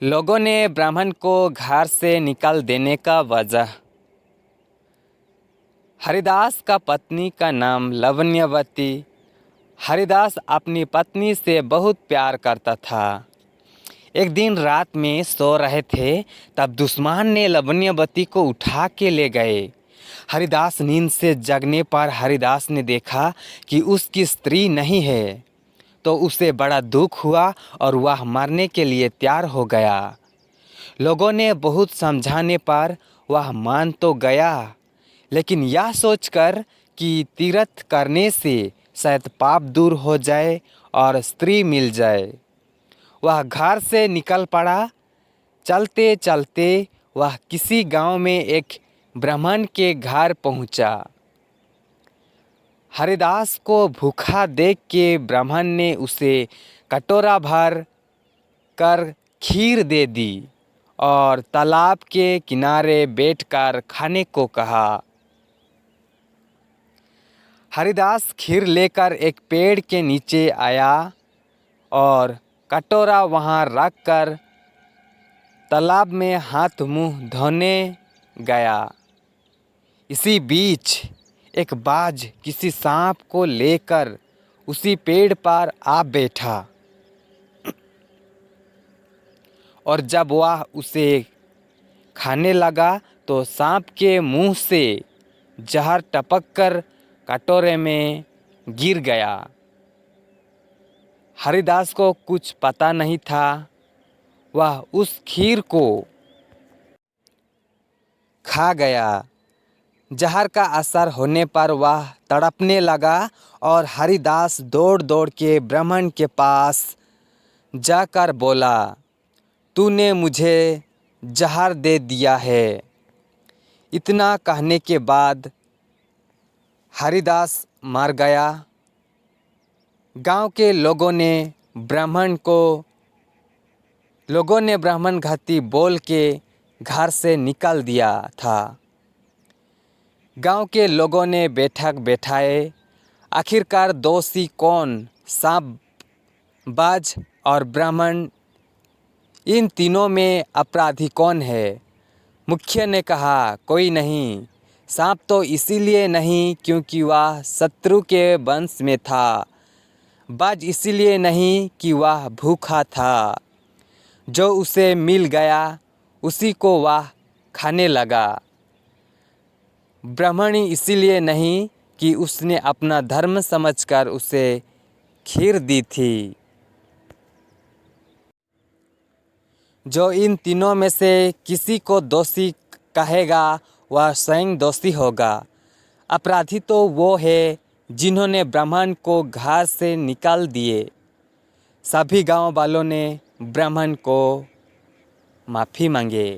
लोगों ने ब्राह्मण को घर से निकाल देने का वजह। हरिदास का पत्नी का नाम लवण्यवती। हरिदास अपनी पत्नी से बहुत प्यार करता था। एक दिन रात में सो रहे थे, तब दुश्मन ने लवण्यवती को उठा के ले गए। हरिदास नींद से जगने पर हरिदास ने देखा कि उसकी स्त्री नहीं है, तो उसे बड़ा दुख हुआ और वह मरने के लिए तैयार हो गया। लोगों ने बहुत समझाने पर वह मान तो गया, लेकिन यह सोचकर कि तीर्थ करने से शायद पाप दूर हो जाए और स्त्री मिल जाए, वह घर से निकल पड़ा। चलते चलते वह किसी गांव में एक ब्राह्मण के घर पहुंचा। हरिदास को भूखा देख के ब्राह्मण ने उसे कटोरा भर कर खीर दे दी और तालाब के किनारे बैठकर खाने को कहा। हरिदास खीर लेकर एक पेड़ के नीचे आया और कटोरा वहाँ रखकर तालाब में हाथ मुंह धोने गया। इसी बीच एक बाज किसी सांप को लेकर उसी पेड़ पर आ बैठा और जब वह उसे खाने लगा तो सांप के मुंह से जहर टपक कर कटोरे में गिर गया। हरिदास को कुछ पता नहीं था। वह उस खीर को खा गया। जहर का असर होने पर वह तड़पने लगा और हरिदास दौड़ दौड़ के ब्राह्मण के पास जाकर बोला, तूने मुझे जहर दे दिया है। इतना कहने के बाद हरिदास मर गया। गांव के लोगों ने ब्राह्मण घाती बोल के घर से निकाल दिया था। गांव के लोगों ने बैठक बैठाए। आखिरकार दोषी कौन, सांप, बाज और ब्राह्मण, इन तीनों में अपराधी कौन है? मुखिया ने कहा, कोई नहीं। सांप तो इसीलिए नहीं क्योंकि वह शत्रु के वंश में था। बाज इसीलिए नहीं कि वह भूखा था। जो उसे मिल गया उसी को वह खाने लगा। ब्राह्मणी इसीलिए नहीं कि उसने अपना धर्म समझकर उसे खीर दी थी। जो इन तीनों में से किसी को दोषी कहेगा वह स्वयं दोषी होगा। अपराधी तो वो है जिन्होंने ब्राह्मण को घर से निकाल दिए। सभी गांव वालों ने ब्राह्मण को माफ़ी मांगे।